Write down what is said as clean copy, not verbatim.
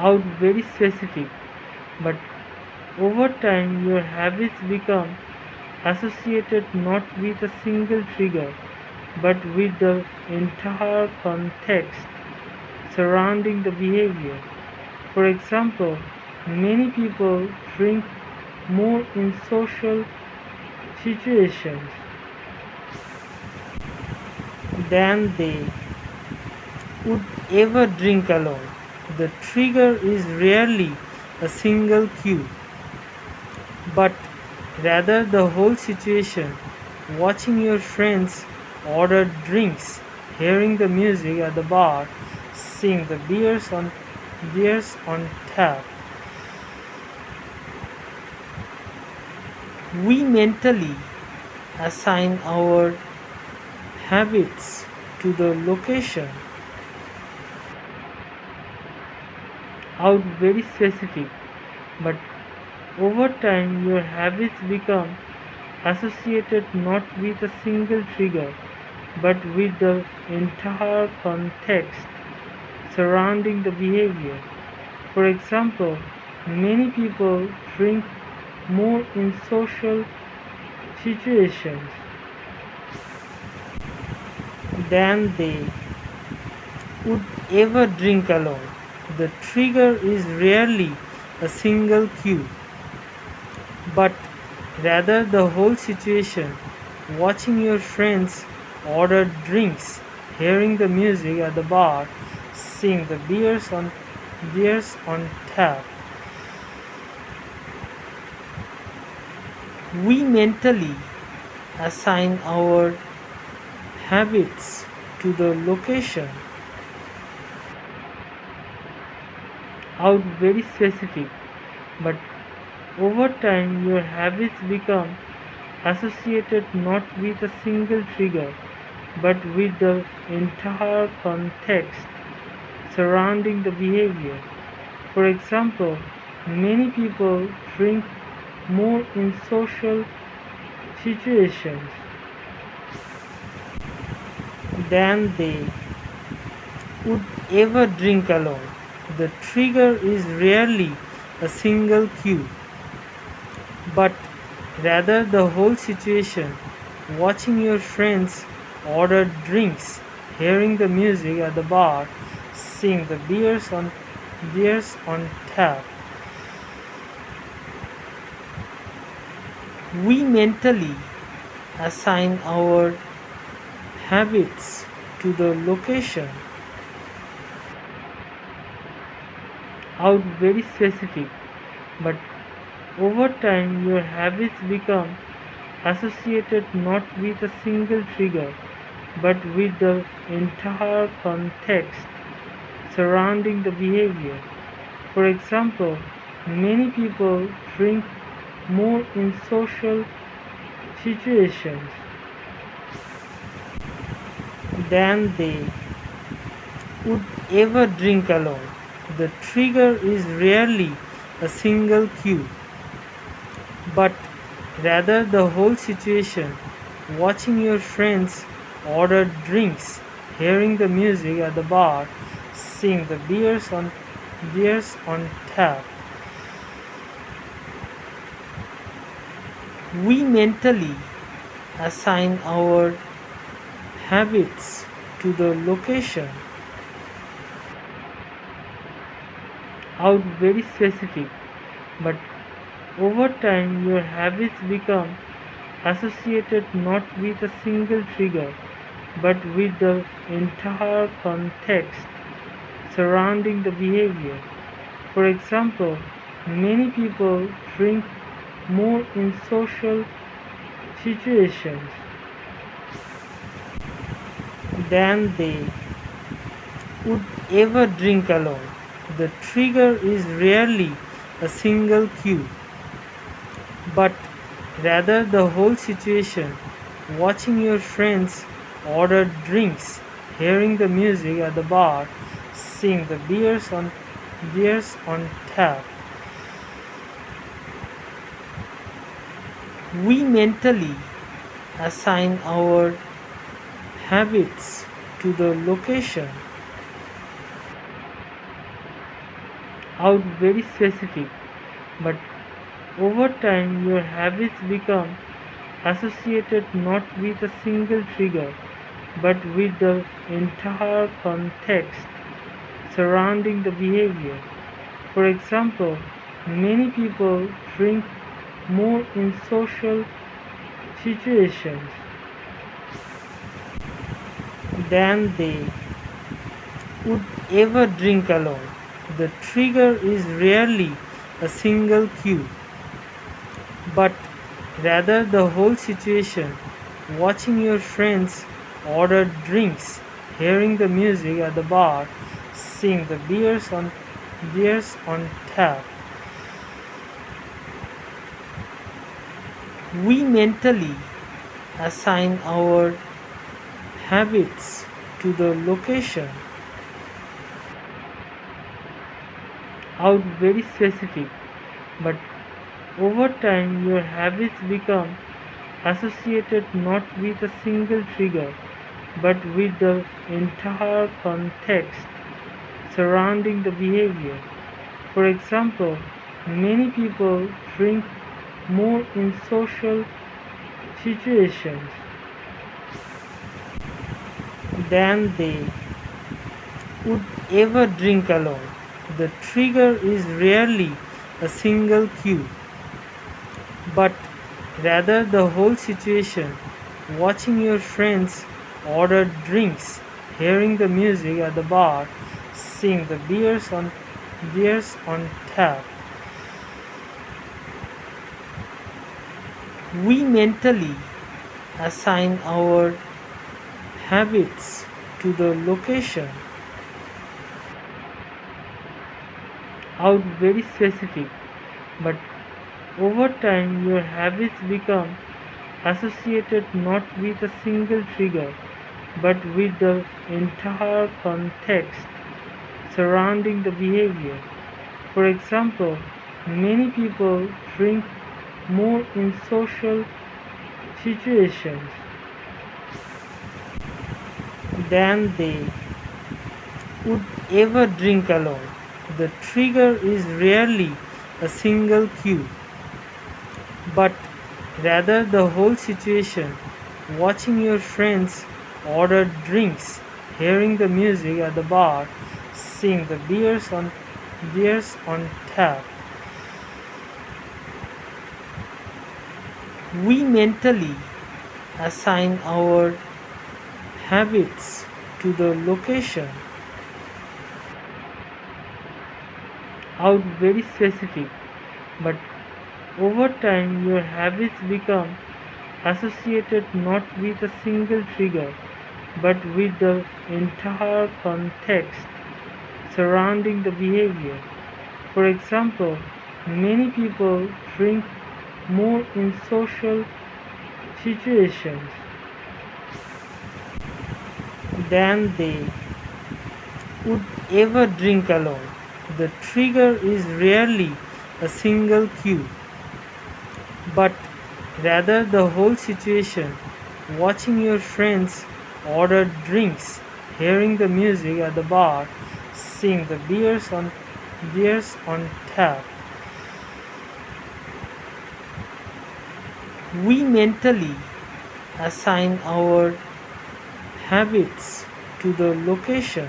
out very specific, but over time your habits become associated not with a single trigger but with the entire context surrounding the behavior. For example, many people drink more in social situations than they would ever drink alone. The trigger is rarely a single cue, but rather the whole situation. Watching your friends order drinks, hearing the music at the bar, seeing the beers on tap. We mentally assign our habits to the location, out very specific, but over time your habits become associated not with a single trigger but with the entire context surrounding the behavior. For example, many people drink more in social situations than they would ever drink alone. The trigger is rarely a single cue, but rather the whole situation. Watching your friends order drinks, hearing the music at the bar, seeing the beers on tap. We mentally assign our habits to the location, out very specific, but over time your habits become associated not with a single trigger but with the entire context surrounding the behavior. For example, many people drink more in social situations than they would ever drink alone. The trigger is rarely a single cue, but rather the whole situation. Watching your friends order drinks, hearing the music at the bar, seeing the beers on tap. We mentally assign our habits to the location, out very specific, but over time your habits become associated not with a single trigger but with the entire context surrounding the behavior. For example, many people drink more in social situations than they would ever drink alone. The trigger is rarely a single cue, but rather the whole situation. Watching your friends order drinks, hearing the music at the bar, seeing the beers on tap. We mentally assign our habits to the location, out very specific, but over time your habits become associated not with a single trigger but with the entire context surrounding the behavior. For example, many people drink more in social situations than they would ever drink alone. The trigger is rarely a single cue, but rather the whole situation. Watching your friends order drinks, hearing the music at the bar, seeing the beers on tap. We mentally assign our habits to the location, out very specific, but over time your habits become associated not with a single trigger but with the entire context surrounding the behavior. For example, many people drink more in social situations than they would ever drink alone. The trigger is rarely a single cue, but rather the whole situation. Watching your friends order drinks, hearing the music at the bar, seeing the beers on tap. We mentally assign our habits to the location out very specific, but over time your habits become associated not with a single trigger but with the entire context surrounding the behavior. For example, many people drink more in social situations than they would ever drink alone. The trigger is rarely a single cue, but rather the whole situation. Watching your friends order drinks, hearing the music at the bar, seeing the beers on tap. We mentally assign our habits to the location out very specific, but over time your habits become associated not with a single trigger but with the entire context surrounding the behavior. For example, many people drink more in social situations than they would ever drink alone. The trigger is rarely a single cue, but rather the whole situation. Watching your friends order drinks, hearing the music at the bar, seeing the beers on tap. We mentally assign our habits to the location out very specific, but over time your habits become associated not with a single trigger but with the entire context surrounding the behavior. For example, many people drink more in social situations than they would ever drink alone. The trigger is rarely a single cue, but rather the whole situation. Watching your friends order drinks, hearing the music at the bar, seeing the beers on out very specific, but over time your habits become associated not with a single trigger but with the entire context surrounding the behavior. For example, many people drink more in social situations than they would ever drink alone. The trigger is rarely a single cue, but rather the whole situation. Watching your friends order drinks, hearing the music at the bar, seeing the beers on tap. We mentally assign our habits to the location